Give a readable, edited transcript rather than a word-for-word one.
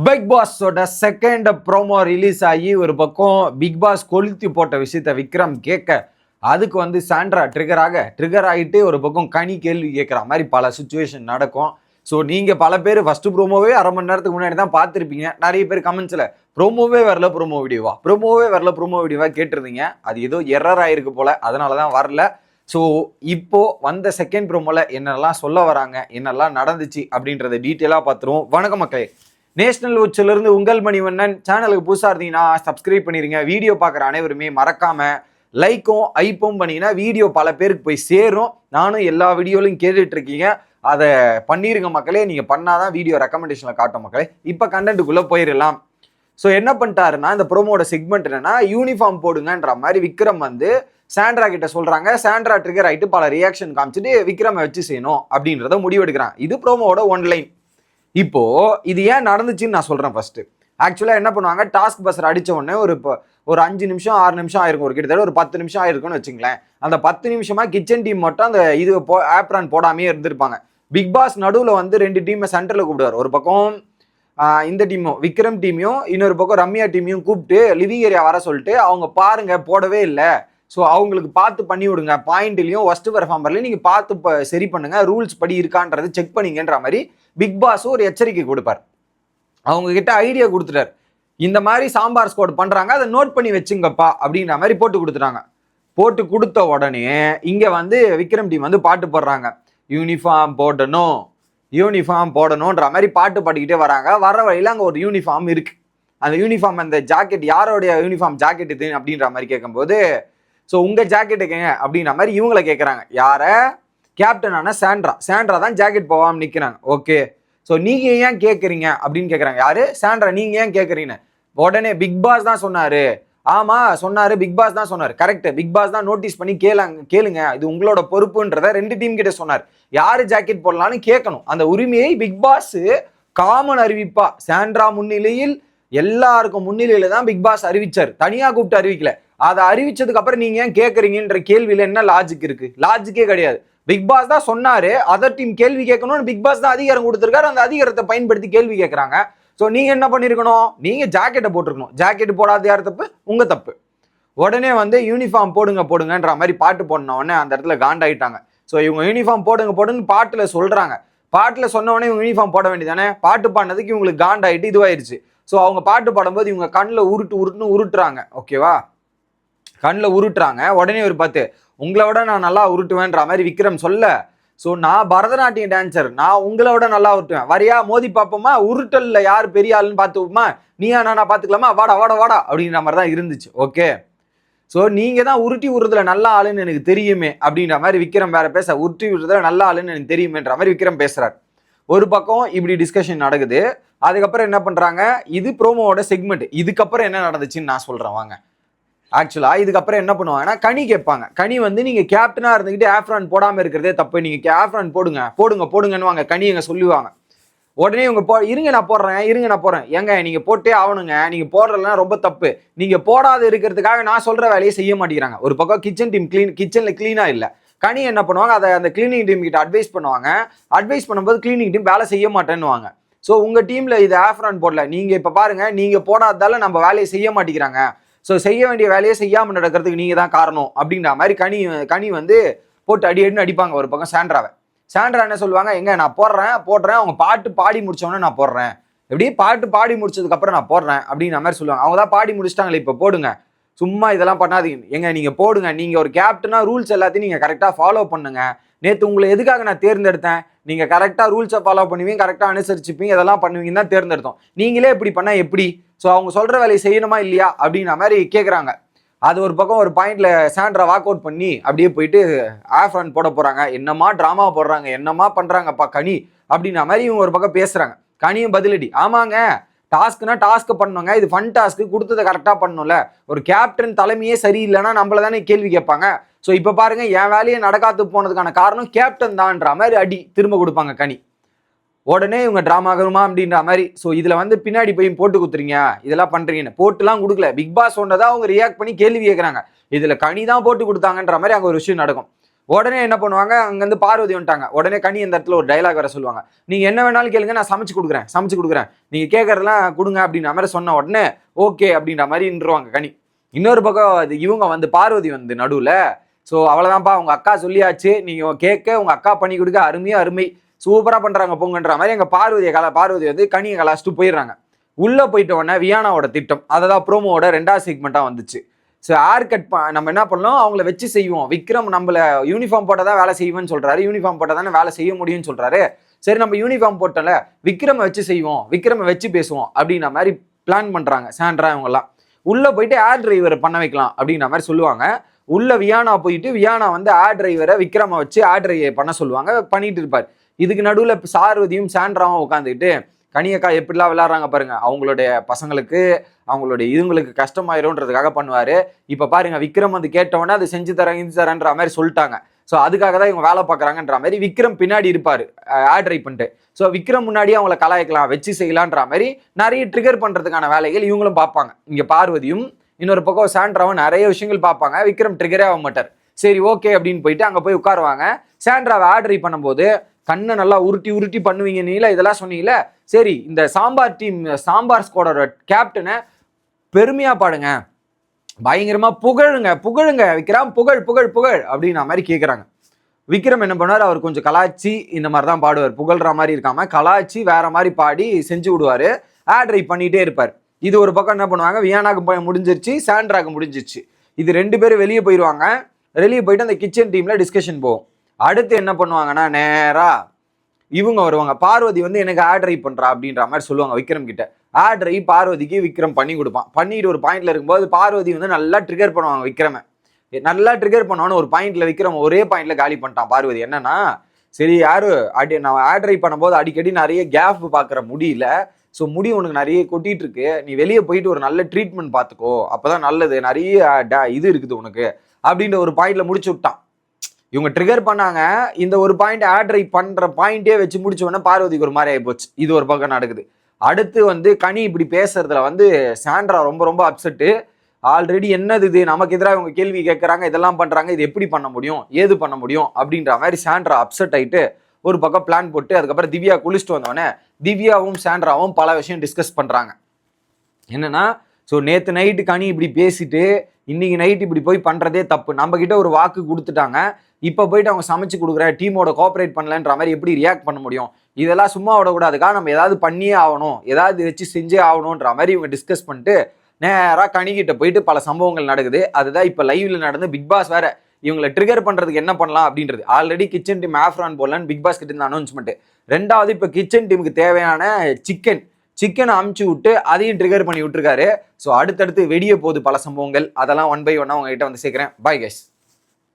Big பாஸோட second promo release ஆகி ஒரு பக்கம் பிக் பாஸ் கொளுத்தி போட்ட விஷயத்த விக்ரம் கேட்க அதுக்கு வந்து சாண்ட்ரா ட்ரிகர் ஆகிட்டு ஒரு பக்கம் கனி கேள்வி கேட்குற மாதிரி பல சுச்சுவேஷன் நடக்கும். ஸோ நீங்கள் பல பேர் ஃபஸ்ட்டு ப்ரோமோவே அரை மணி நேரத்துக்கு முன்னாடி தான் பார்த்துருப்பீங்க. நிறைய பேர் கமெண்ட்ஸில் ப்ரோமோவே வரல ப்ரோமோ வீடியோவா கேட்டிருந்தீங்க. அது ஏதோ எரர் ஆகிருக்கு போல், அதனால தான் வரல. ஸோ இப்போ வந்த செகண்ட் ப்ரோமோவில் என்னெல்லாம் சொல்ல வராங்க, என்னெல்லாம் நடந்துச்சு அப்படின்றத டீட்டெயிலாக பார்த்துருவோம். வணக்கம் மக்களே, நேஷனல் உச்சிலிருந்து உங்கள் மணிவண்ணன். சேனலுக்கு புதுசாக இருந்தீங்கன்னா சப்ஸ்கிரைப் பண்ணிடுங்க. வீடியோ பார்க்குற அனைவருமே மறக்காம லைக்கும் ஐப்பும் பண்ணிங்கன்னா வீடியோ பல பேருக்கு போய் சேரும். நானும் எல்லா வீடியோலையும் கேட்டுட்டு இருக்கீங்க, அதை பண்ணிருங்க மக்களே. நீங்கள் பண்ணாதான் வீடியோ ரெக்கமெண்டேஷனில் காட்டும் மக்களே. இப்போ கண்டென்ட்டுக்குள்ளே போயிடலாம். ஸோ என்ன பண்ணிட்டாருன்னா, இந்த ப்ரோமோட செக்மெண்ட் என்னன்னா, யூனிஃபார்ம் போடுங்கன்ற மாதிரி விக்ரம் வந்து சாண்ட்ரா கிட்ட சொல்றாங்க. சாண்ட்ரா ட்ரிகர் ஆகிட்டு பல ரியாக்ஷன் காமிச்சிட்டு விக்ரமை வச்சு செய்யணும் அப்படின்றத முடிவெடுக்கிறாங்க. இது ப்ரோமோட ஒன்லைன். இப்போ இது ஏன் நடந்துச்சுன்னு நான் சொல்றேன். ஃபர்ஸ்ட் ஆக்சுவலா என்ன பண்ணுவாங்க, டாஸ்க் பஸ்ஸர் அடிச்ச உடனே ஒரு 5 நிமிஷம் 6 நிமிஷம் ஆயிருக்கும், ஒரு கிட்டத்தட்ட ஒரு 10 நிமிஷம் ஆயிருக்கும்னு வச்சுங்களேன். அந்த 10 நிமிஷமா கிச்சன் டீம் மட்டும் அந்த இது ஆப்ரான் போடாமே இருந்திருப்பாங்க. பிக் பாஸ் நடுவில் வந்து 2 டீமை சென்டரில் கூப்பிடுவார். ஒரு பக்கம் இந்த டீமும் விக்ரம் டீமையும், இன்னொரு பக்கம் ரம்யா டீமையும் கூப்பிட்டு லிவிங் ஏரியா வர சொல்லிட்டு அவங்க பாருங்க போடவே இல்லை, ஸோ அவங்களுக்கு பார்த்து பண்ணி விடுங்க, பாயிண்ட்லையும் ஒஸ்ட் பெர்ஃபார்மர்லையும் நீங்கள் பார்த்து சரி பண்ணுங்க, ரூல்ஸ் படி இருக்கான்றது செக் பண்ணிங்கன்ற மாதிரி பிக் பாஸும் ஒரு எச்சரிக்கை கொடுப்பார். அவங்க கிட்ட ஐடியா கொடுத்துட்டார், இந்த மாதிரி சாம்பார் ஸ்குவாட் பண்றாங்க, அதை நோட் பண்ணி வச்சுங்கப்பா அப்படின்ற மாதிரி போட்டு கொடுத்துட்டாங்க. போட்டு கொடுத்த உடனே இங்க வந்து விக்ரம் டீம் வந்து பாட்டு போடுறாங்க, யூனிஃபார்ம் போடணும்ன்ற மாதிரி பாட்டு பாடிக்கிட்டே வராங்க. வர வழியில அங்க ஒரு யூனிஃபார்ம் இருக்கு. அந்த யூனிஃபார்ம், அந்த ஜாக்கெட் யாரோடைய யூனிஃபார்ம் ஜாக்கெட் இது அப்படின்ற மாதிரி கேட்கும்போது, ஸோ உங்க ஜாக்கெட்டுக்குங்க அப்படின்ற மாதிரி இவங்களை கேட்குறாங்க. யார? கேப்டனான சாண்ட்ரா தான் ஜாக்கெட் போகாம நிற்கிறாங்க. ஓகே, ஸோ நீங்க ஏன் கேட்குறீங்க அப்படின்னு கேட்குறாங்க. யாரு? சாண்ட்ரா. நீங்க ஏன் கேட்குறீங்க? உடனே பிக் பாஸ் தான் சொன்னாரு. ஆமா சொன்னாரு, பிக் பாஸ் தான் சொன்னார். கரெக்ட், பிக் பாஸ் தான் நோட்டீஸ் பண்ணி கேளுங்க, இது உங்களோட பொறுப்புன்றத 2 டீம் கிட்ட சொன்னார். யாரு ஜாக்கெட் போடலான்னு கேட்கணும். அந்த உரிமையை பிக் பாஸ் காமன் அறிவிப்பா சாண்ட்ரா முன்னிலையில் எல்லாருக்கும் முன்னிலையில தான் பிக் பாஸ் அறிவிச்சார், தனியா கூப்பிட்டு அறிவிக்கல. அதை அறிவிச்சதுக்கு அப்புறம் நீங்க ஏன் கேட்கறீங்கன்ற கேள்வியில என்ன லாஜிக் இருக்கு? லாஜிக்கே கிடையாது. பிக் பாஸ் தான் சொன்னாரு, அதர் டீம் கேள்வி கேட்கணும்னு பிக் பாஸ் தான் அதிகாரம் கொடுத்திருக்காரு. அந்த அதிகாரத்தை பயன்படுத்தி கேள்வி கேட்கறாங்க. ஸோ நீங்க என்ன பண்ணிருக்கணும்? நீங்க ஜாக்கெட்டை போட்டிருக்கணும். ஜாக்கெட் போடாத யார் தப்பு? உங்க தப்பு. உடனே வந்து யூனிஃபார்ம் போடுங்கன்ற மாதிரி பாட்டு போடன உடனே அந்த இடத்துல காண்டாயிட்டாங்க. ஸோ இவங்க யூனிஃபார்ம் போடுன்னு பாட்டுல சொல்றாங்க. பாட்டுல சொன்ன உடனே இவங்க யூனிஃபார்ம் போட வேண்டியதானே? பாட்டு பாடினதுக்கு இவங்களுக்கு காண்டாயிட்டு இதுவாயிருச்சு. ஸோ அவங்க பாட்டு பாடும்போது இவங்க கண்ணில் உருட்டுறாங்க. ஓகேவா? கண்ணில் உருட்டுறாங்க. உடனே ஒரு பார்த்து, உங்களை விட நான் நல்லா உருட்டுவேன்ற மாதிரி விக்ரம் சொல்ல, ஸோ நான் பரதநாட்டியம் டான்சர், நான் உங்களை விட நல்லா உருட்டுவேன், வரியா மோதி பார்ப்போமா, உருட்டல்ல யார் பெரிய ஆளுன்னு பார்த்துப்போமா, நீயா நானா பார்த்துக்கலாமா, வாடா அப்படின்ற மாதிரி தான் இருந்துச்சு. ஓகே, ஸோ நீங்க தான் உருட்டி விடுறதுல நல்ல ஆளுன்னு எனக்கு தெரியுமே அப்படின்ற மாதிரி விக்ரம் வேற பேச, உருட்டி விடுறதுல நல்ல ஆளுன்னு எனக்கு தெரியுமேன்ற மாதிரி விக்ரம் பேசுறாரு. ஒரு பக்கம் இப்படி டிஸ்கஷன் நடக்குது. அதுக்கப்புறம் என்ன பண்றாங்க, இது ப்ரோமோவோட செக்மெண்ட். இதுக்கப்புறம் என்ன நடந்துச்சுன்னு நான் சொல்றேன் வாங்க. ஆக்சுவலா இதுக்கப்புறம் என்ன பண்ணுவாங்கன்னா, கனி கேட்பாங்க. கனி வந்து நீங்க கேப்டனா இருந்துகிட்டு ஆஃப்ரான் போடாம இருக்கிறதே தப்பு, நீங்க ஆஃப்ரான் போடுங்கன்னு வாங்க. கனி எங்க சொல்லுவாங்க. உடனே இவங்க இருங்க நான் போடுறேன். ஏங்க நீங்க போட்டே ஆகணுங்க, நீங்க போடுறதுலாம் ரொம்ப தப்பு, நீங்க போடாத இருக்கிறதுக்காக நான் சொல்ற வேலையை செய்ய மாட்டேங்கிறாங்க. ஒரு பக்கம் கிச்சன்ல கிளீனா இல்ல. கனி என்ன பண்ணுவாங்க, அதை அந்த கிளீனிங் டீம் கிட்ட அட்வைஸ் பண்ணுவாங்க. அட்வைஸ் பண்ணும்போது கிளீனிங் டீம் வேலை செய்ய மாட்டேன்னுவாங்க. ஸோ உங்க டீம்ல இது ஆஃப்ரான் போடல, நீங்க இப்ப பாருங்க, நீங்க போடாததால நம்ம வேலையை செய்ய மாட்டேங்கிறாங்க, ஸோ செய்ய வேண்டிய வேலையை செய்யாமல் நடக்கிறதுக்கு நீங்க தான் காரணம் அப்படின்ற மாதிரி கனி வந்து போட்டு அடின்னு அடிப்பாங்க. ஒரு பக்கம் சாண்ட்ரா என்ன சொல்லுவாங்க, எங்க நான் போடுறேன், அவங்க பாட்டு பாடி முடிச்சோன்னே நான் போடுறேன், எப்படி பாட்டு பாடி முடிச்சதுக்கு அப்புறம் நான் போடுறேன் அப்படின்ற மாதிரி சொல்லுவாங்க. அவங்க தான் பாடி முடிச்சிட்டாங்களே, இப்போ போடுங்க, சும்மா இதெல்லாம் பண்ணாதீங்க, எங்க நீங்க போடுங்க, நீங்க ஒரு கேப்டனா ரூல்ஸ் எல்லாத்தையும் நீங்க கரெக்டா ஃபாலோ பண்ணுங்க. நேற்று உங்களை எதுக்காக நான் தேர்ந்தெடுத்தேன்? நீங்க கரெக்டா ரூல்ஸை ஃபாலோ பண்ணுவீங்க, கரெக்டா அனுசரிச்சுப்பீங்க, இதெல்லாம் பண்ணுவீங்கன்னு தான் தேர்ந்தெடுத்தோம். நீங்களே இப்படி பண்ணா எப்படி? ஸோ அவங்க சொல்ற வேலையை செய்யணுமா இல்லையா அப்படின்ற மாதிரி கேட்குறாங்க. அது ஒரு பக்கம் ஒரு பாயிண்ட்ல சாண்ட்ரா வாக் அவுட் பண்ணி அப்படியே போயிட்டு ஆஃப்ரான் போட போறாங்க. என்னமா டிராமா போடுறாங்க, என்னமா பண்றாங்கப்பா கனி அப்படின்ற மாதிரி இவங்க ஒரு பக்கம் பேசுறாங்க. கனியும் பதிலடி, ஆமாங்க, டாஸ்க் பண்ணுங்க, இது ஃபன் டாஸ்க், கொடுத்ததை கரெக்டா பண்ணணும்ல, ஒரு கேப்டன் தலைமையே சரியில்லைன்னா நம்மள தானே கேள்வி கேட்பாங்க. ஸோ இப்போ பாருங்க, என் வேலையை நடக்காது போனதுக்கான காரணம் கேப்டன் தான்ன்ற மாதிரி அடி திரும்ப கொடுப்பாங்க கனி. உடனே இவங்க டிராமா ஆகணுமா அப்படின்ற மாதிரி. ஸோ இதுல வந்து பின்னாடி போய் போட்டு குத்துறீங்க, இதெல்லாம் பண்றீங்கன்னு போட்டுலாம் கொடுக்கல. பிக் பாஸ் சொன்னதா அவங்க ரியாக்ட் பண்ணி கேள்வி கேட்கறாங்க. இதுல கனி தான் போட்டு கொடுத்தாங்கன்ற மாதிரி அங்க ஒரு விஷயம் நடக்கும். உடனே என்ன பண்ணுவாங்க, அங்கேருந்து பார்வதி வந்துட்டாங்க. உடனே கனி இந்த இடத்துல ஒரு டைலாக் வேற சொல்லுவாங்க, நீங்க என்ன வேணாலும் கேளுங்க, நான் சமைச்சு கொடுக்குறேன், நீங்க கேட்கறதெல்லாம் கொடுங்க அப்படின்ற மாதிரி சொன்ன உடனே ஓகே அப்படின்ற மாதிரி நின்றுவாங்க கனி. இன்னொரு பக்கம் இவங்க வந்து பார்வதி வந்து நடுவுல, ஸோ அவ்வளவுதான்ப்பா உங்க அக்கா சொல்லியாச்சு, நீங்க கேட்க உங்க அக்கா பண்ணி கொடுக்க அருமை சூப்பரா பண்றாங்க போங்கன்ற மாதிரி எங்க பார்வதி வந்து கனியை கலாச்சிட்டு போயிடுறாங்க. உள்ள போயிட்ட உடனே வியானாவோட திட்டம், அததான் ப்ரோமோவோட 2வது செக்மெண்டா வந்துச்சு. ஸோ ஹேர் கட் நம்ம என்ன பண்ணோம், அவங்கள வச்சு செய்வோம். விக்ரம் நம்மள யூனிஃபார்ம் போட்டால் தான் வேலை செய்வேன்னு சொல்றாரு, யூனிஃபார்ம் போட்டால் தானே வேலை செய்ய முடியும்னு சொல்றாரு. சரி நம்ம யூனிஃபார்ம் போட்டோம்ல, விக்ரமை வச்சு செய்வோம், விக்ரமை வச்சு பேசுவோம் அப்படின்ற மாதிரி பிளான் பண்றாங்க சாண்ட்ரா இவங்கெல்லாம். உள்ள போயிட்டு ஏர் டிரைவர் பண்ண வைக்கலாம் அப்படின்ற மாதிரி சொல்லுவாங்க. உள்ள வியானா போயிட்டு வியானா வந்து ஏர் டிரைவரை விக்ரமை வச்சு ஏர் டிரைவர் பண்ண சொல்லுவாங்க, பண்ணிட்டு இருப்பார். இதுக்கு நடுவில் சார்வதியும் சாண்ட்ராவும் உட்காந்துக்கிட்டு கனியக்கா எப்படிலாம் விளையாடுறாங்க பாருங்க, அவங்களுடைய பசங்களுக்கு அவங்களுடைய இதுங்களுக்கு கஷ்டமாயிரும்ன்றதுக்காக பண்ணுவாரு. இப்ப பாருங்க விக்ரம் வந்து கேட்டவொடனே அதை செஞ்சு தரேன்ற மாதிரி சொல்லிட்டாங்க. ஸோ அதுக்காக தான் இவங்க வேலை பார்க்குறாங்கன்ற மாதிரி விக்ரம் பின்னாடி இருப்பாரு ஆட் ரை பண்ணிட்டு. ஸோ விக்ரம் முன்னாடியே அவங்கள கலாய்க்கலாம், வச்சு செய்யலான்ற மாதிரி நிறைய ட்ரிகர் பண்றதுக்கான வேலைகள் இவங்களும் பார்ப்பாங்க. இங்க பார்வதியும் இன்னொரு பக்கம் சாண்ட்ராவும் நிறைய விஷயங்கள் பார்ப்பாங்க. விக்ரம் ட்ரிகரே ஆக மாட்டார். சரி ஓகே அப்படின்னு போயிட்டு அங்க போய் உட்காருவாங்க. சாண்ட்ராவை ஆட் ரை பண்ணும்போது கண்ணை நல்லா உருட்டி பண்ணுவீங்க நீல இதெல்லாம் சொன்னீங்கல்ல, சரி இந்த சாம்பார் ஸ்குவாடோட கேப்டனை பெருமையா பாடுங்க, பயங்கரமா புகழுங்க விக்ரம், புகழ் அப்படின்ற மாதிரி கேட்குறாங்க. விக்ரம் என்ன பண்ணார், அவர் கொஞ்சம் கலாச்சி இந்த மாதிரி தான் பாடுவார், புகழ்ற மாதிரி இருக்காம கலாச்சி வேற மாதிரி பாடி செஞ்சு விடுவாரு. ஆட் ரை பண்ணிட்டே இருப்பார். இது ஒரு பக்கம் என்ன பண்ணுவாங்க, வியானாக்கு முடிஞ்சிருச்சு, சாண்ட்ராக்கு முடிஞ்சிருச்சு. இது 2 பேரும் வெளியே போயிடுவாங்க. வெளியே போயிட்டு அந்த கிச்சன் டீம்ல டிஸ்கஷன் போகும். அடுத்து என்ன பண்ணுவாங்கன்னா நேரா இவங்க வருவாங்க. பார்வதி வந்து எனக்கு ஆட் ரை பண்றா அப்படின்ற மாதிரி சொல்லுவாங்க விக்ரம் கிட்ட. ஆட் ரை பார்வதிக்கு விக்ரம் பண்ணி கொடுப்பான். பண்ணிட்டு ஒரு பாயிண்ட்ல இருக்கும்போது பார்வதி வந்து நல்லா ட்ரிகர் பண்ணுவாங்க விக்ரமை. நல்லா ட்ரிகர் பண்ணுவான்னு ஒரு பாயிண்ட்ல விக்ரம் ஒரே பாயிண்ட்ல காலி பண்ணிட்டான் பார்வதி. என்னன்னா சரி யாரு நான் ஆட் ரை பண்ணும்போது அடிக்கடி நிறைய கேப் பாக்குற முடியல, ஸோ முடி உனக்கு நிறைய கொட்டிட்டு இருக்கு, நீ வெளியே போயிட்டு ஒரு நல்ல ட்ரீட்மெண்ட் பார்த்துக்கோ, அப்பதான் நல்லது, நிறைய இது இருக்குது உனக்கு அப்படின்ற ஒரு பாயிண்ட்ல முடிச்சு விட்டான். இவங்க ட்ரிகர் பண்ணாங்க. இந்த ஒரு பாயிண்ட் ஆட் ரை பண்ற பாயிண்டே வச்சு முடிச்ச உடனே பார்வதிக்கு ஒரு மாதிரி ஆகி போச்சு. இது ஒரு பக்கம் நடக்குது. அடுத்து வந்து கனி இப்படி பேசுறதுல வந்து சாண்ட்ரா ரொம்ப அப்செட்டு. ஆல்ரெடி என்னது இது, நமக்கு எதிராக இவங்க கேள்வி கேட்கறாங்க, இதெல்லாம் பண்றாங்க, இது எப்படி பண்ண முடியும், ஏது பண்ண முடியும் அப்படின்ற மாதிரி சாண்ட்ரா அப்செட் ஆயிட்டு ஒரு பக்கம் பிளான் போட்டு அதுக்கப்புறம் திவ்யா குளிச்சுட்டு வந்தோடனே திவ்யாவும் சாண்ட்ராவும் பல விஷயம் டிஸ்கஸ் பண்றாங்க. என்னன்னா ஸோ நேற்று நைட்டு கனி இப்படி பேசிட்டு இன்னைக்கு நைட் இப்படி போய் பண்றதே தப்பு, நம்ம கிட்ட ஒரு வாக்கு கொடுத்துட்டாங்க, இப்போ போயிட்டு அவங்க சமைச்சு கொடுக்குற டீமோட கோஆப்ரேட் பண்ணலன்ற மாதிரி எப்படி ரியாக்ட் பண்ண முடியும், இதெல்லாம் சும்மா விடக்கூடாதுக்கா, நம்ம ஏதாவது பண்ணியே ஆகணும், ஏதாவது வச்சு செஞ்சே ஆகணுன்ற மாதிரி இவங்க டிஸ்கஸ் பண்ணிட்டு நேராக கனிக்கிட்ட போயிட்டு பல சம்பவங்கள் நடக்குது. அதுதான் இப்போ லைவ்ல நடந்து பிக் பாஸ் வேற இவங்களை ட்ரிகர் பண்றதுக்கு என்ன பண்ணலாம் அப்படின்றது. ஆல்ரெடி கிச்சன் டீம் ஆஃப்ரான் போடலான்னு பிக் பாஸ் கிட்ட இருந்து அனௌன்ஸ்மெண்ட். 2வது இப்போ கிச்சன் டீமுக்கு தேவையான சிக்கனை அமுச்சு விட்டு அதையும் ட்ரிகர் பண்ணி விட்டுருக்காரு. ஸோ அடுத்தடுத்து வெடிய போகுது பல சம்பவங்கள், அதெல்லாம் 1 by 1 உங்ககிட்ட வந்து சேர்க்கிறேன். Bye guys.